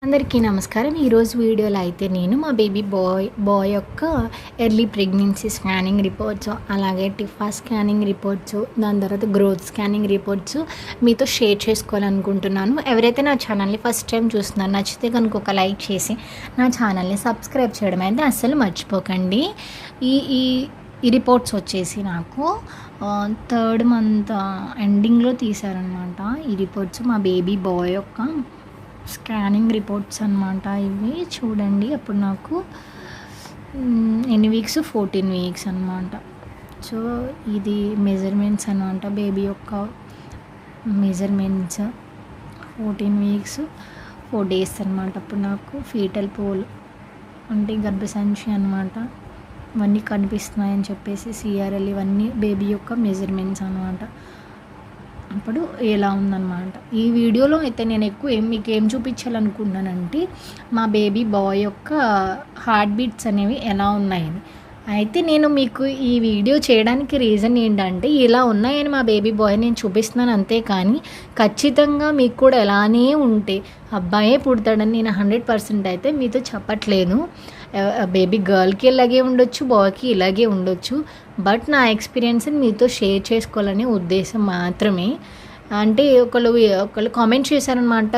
అందరికీ నమస్కారం. ఈరోజు వీడియోలో అయితే నేను మా బేబీ బాయ్ యొక్క ఎర్లీ ప్రెగ్నెన్సీ స్కానింగ్ రిపోర్ట్స్, అలాగే టిఫా స్కానింగ్ రిపోర్ట్స్, దాని తర్వాత గ్రోత్ స్కానింగ్ రిపోర్ట్స్ మీతో షేర్ చేసుకోవాలనుకుంటున్నాను. ఎవరైతే నా ఛానల్ని ఫస్ట్ టైం చూస్తున్నారో నచ్చితే కనుక ఒక లైక్ చేసి నా ఛానల్ని సబ్స్క్రైబ్ చేయడం అయితే అస్సలు మర్చిపోకండి. ఈ ఈ ఈ రిపోర్ట్స్ వచ్చేసి నాకు 3rd మంత్ ఎండింగ్లో తీశారనమాట. ఈ రిపోర్ట్స్ మా బేబీ బాయ్ యొక్క స్కానింగ్ రిపోర్ట్స్ అనమాట. ఇవి చూడండి, అప్పుడు నాకు ఎన్ని వీక్స్, 14 వీక్స్ అనమాట. సో ఇది మెజర్మెంట్స్ అనమాట, బేబీ యొక్క మెజర్మెంట్స్ 14 వీక్స్ 4 డేస్ అనమాట. అప్పుడు నాకు ఫీటల్ పోల్ అంటే గర్భసంచి అనమాట, ఇవన్నీ కనిపిస్తున్నాయని చెప్పేసి సిఆర్ఎల్ ఇవన్నీ బేబీ యొక్క మెజర్మెంట్స్ అనమాట. అప్పుడు ఎలా ఉందన్నమాట. ఈ వీడియోలో అయితే నేను ఎక్కువ మీకు ఏం చూపించాలనుకున్నానంటే మా బేబీ బాయ్ యొక్క హార్ట్ బీట్స్ అనేవి ఎలా ఉన్నాయని. అయితే నేను మీకు ఈ వీడియో చేయడానికి రీజన్ ఏంటంటే ఇలా ఉన్నాయని మా బేబీ బాయ్ నేను చూపిస్తున్నాను అంతే, కానీ ఖచ్చితంగా మీకు కూడా ఎలానే ఉంటే అబ్బాయే పుడతాడని నేను 100% అయితే మీతో చెప్పట్లేదు. బేబీ గర్ల్కి ఇలాగే ఉండొచ్చు, బాయ్కి ఇలాగే ఉండొచ్చు. బట్ నా ఎక్స్పీరియన్స్ని మీతో షేర్ చేసుకోవాలనే ఉద్దేశం మాత్రమే. అంటే ఒకళ్ళు కామెంట్ చేశారనమాట,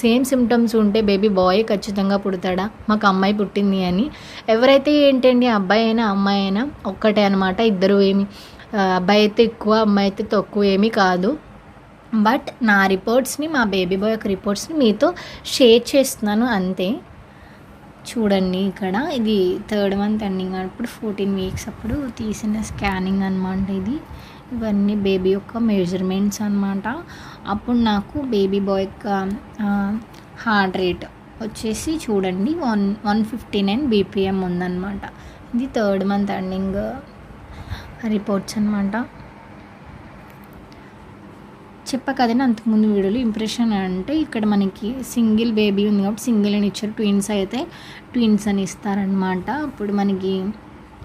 సేమ్ సిమ్టమ్స్ ఉంటే బేబీ బాయ్ ఖచ్చితంగా పుడతాడా, మాకు అమ్మాయి పుట్టింది అని. ఎవరైతే ఏంటండి, అబ్బాయి అయినా అమ్మాయి అయినా ఒక్కటే అనమాట, ఇద్దరు ఏమి అబ్బాయి అయితే ఎక్కువ అమ్మాయి అయితే తక్కువ ఏమీ కాదు. బట్ నా రిపోర్ట్స్ని, మా బేబీ బాయ్ యొక్క రిపోర్ట్స్ని మీతో షేర్ చేస్తున్నాను అంతే. చూడండి, ఇక్కడ ఇది 3rd మంత్ ఎండింగ్ అప్పుడు 14 వీక్స్ అప్పుడు తీసిన స్కానింగ్ అనమాట ఇది. ఇవన్నీ బేబీ యొక్క మెజర్మెంట్స్ అనమాట. అప్పుడు నాకు బేబీ బాయ్ యొక్క హార్ట్ రేట్ వచ్చేసి చూడండి 159 BPM ఉందన్నమాట. ఇది 3rd మంత్ ఎండింగ్ రిపోర్ట్స్ అనమాట. చెప్పా కదండి అంతకుముందు వీడియోలో ఇంప్రెషన్ అంటే ఇక్కడ మనకి సింగిల్ బేబీ ఉంది కాబట్టి సింగిల్ అని ఇచ్చారు, ట్విన్స్ అయితే ట్విన్స్ అని ఇస్తారనమాట. అప్పుడు మనకి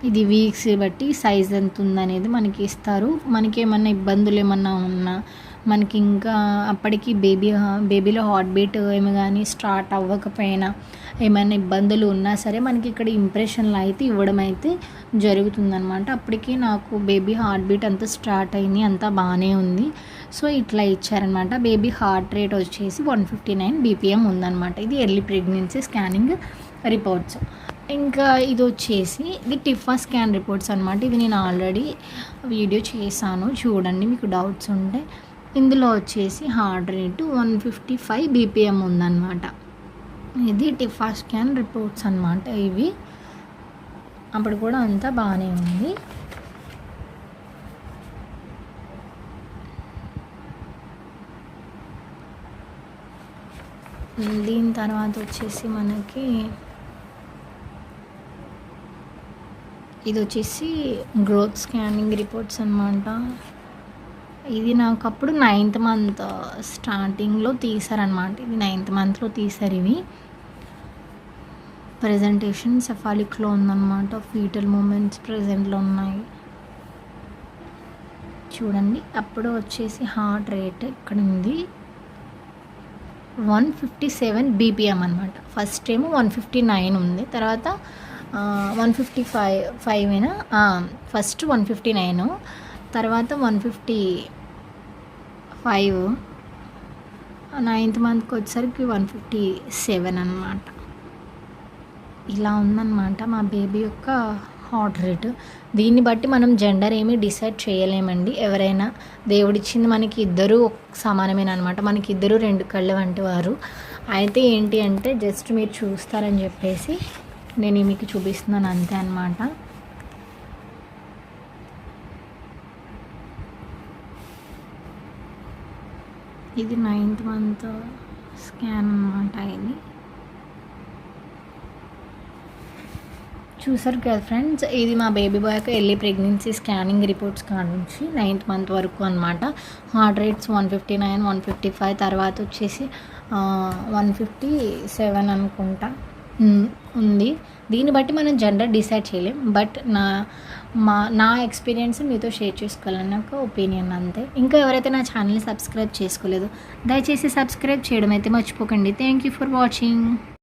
ఇది వీక్స్ బట్టి సైజ్ ఎంత ఉందనేది మనకి ఇస్తారు. మనకి ఏమన్నా ఇబ్బందులు ఏమన్నా ఉన్నా, మనకి ఇంకా అప్పటికి బేబీలో హార్ట్ బీట్ ఏమి కానీ స్టార్ట్ అవ్వకపోయినా ఏమైనా ఇబ్బందులు ఉన్నా సరే మనకి ఇక్కడ ఇంప్రెషన్లు అయితే ఇవ్వడం అయితే జరుగుతుందనమాట. అప్పటికి నాకు బేబీ హార్ట్ బీట్ అంతా స్టార్ట్ అయింది, అంతా బాగానే ఉంది. సో ఇట్లా ఇచ్చారనమాట. బేబీ హార్ట్ రేట్ వచ్చేసి 159 BPM ఉందన్నమాట. ఇది ఎర్లీ ప్రెగ్నెన్సీ స్కానింగ్ రిపోర్ట్స్. ఇంకా ఇది వచ్చేసి ఇది టిఫా స్కాన్ రిపోర్ట్స్ అనమాట. ఇది నేను ఆల్రెడీ వీడియో చేశాను, చూడండి మీకు డౌట్స్ ఉంటే. ఇందులో వచ్చేసి హార్ట్ రేటు 155 BPM ఉందన్నమాట. ఇది టిఫా స్కాన్ రిపోర్ట్స్ అనమాట. ఇవి అప్పుడు కూడా అంతా బాగానే ఉంది. దీని తర్వాత వచ్చేసి మనకి ఇది వచ్చేసి గ్రోత్ స్కానింగ్ రిపోర్ట్స్ అనమాట. ఇది నాకు అప్పుడు 9th మంత్ స్టార్టింగ్లో తీసారనమాట. ఇది 9th మంత్లో తీసారు. ఇవి ప్రజెంటేషన్ సెఫాలిక్లో ఉందన్నమాట. ఫీటల్ మూమెంట్స్ ప్రజెంట్లో ఉన్నాయి చూడండి. అప్పుడు వచ్చేసి హార్ట్ రేట్ ఇక్కడ ఉంది 157 BPM అనమాట. ఫస్ట్ ఏమో 159 ఉంది, తర్వాత 155 అయినా ఫస్ట్ 159, తర్వాత 155, 9th మంత్కి వచ్చేసరికి 157 అనమాట. ఇలా ఉందన్నమాట మా బేబీ యొక్క హార్ట్ రేట్. దీన్ని బట్టి మనం జెండర్ ఏమీ డిసైడ్ చేయలేమండి. ఎవరైనా దేవుడిచ్చింది మనకి ఇద్దరు సమానమైన అనమాట. మనకి ఇద్దరు 2 కళ్ళు వంటి వారు. అయితే ఏంటి అంటే జస్ట్ మీరు చూస్తారని చెప్పేసి నేను మీకు చూపిస్తున్నాను అంతే అనమాట. ఇది 9th మంత్ స్కాన్ అనమాట. ఇది చూసారు కదా ఫ్రెండ్స్, ఇది మా బేబీ బాయ్ యొక్క ఎర్లీ ప్రెగ్నెన్సీ స్కానింగ్ రిపోర్ట్స్ కాడ నుంచి 9th మంత్ వరకు అనమాట. హార్ట్ రేట్స్ 159, 155, తర్వాత వచ్చేసి 157 అనుకుంటా. ఉం- ఉంది. దీన్ని బట్టి మనం జెండర్ డిసైడ్ చేయలేం. బట్ నా ఎక్స్పీరియన్స్ మీతో షేర్ చేసుకోవాలని ఒక ఒపీనియన్ అంతే. ఇంకా ఎవరైతే నా ఛానల్ని సబ్స్క్రైబ్ చేసుకోలేదు దయచేసి సబ్స్క్రైబ్ చేయడం అయితే మర్చిపోకండి. Thank you for watching.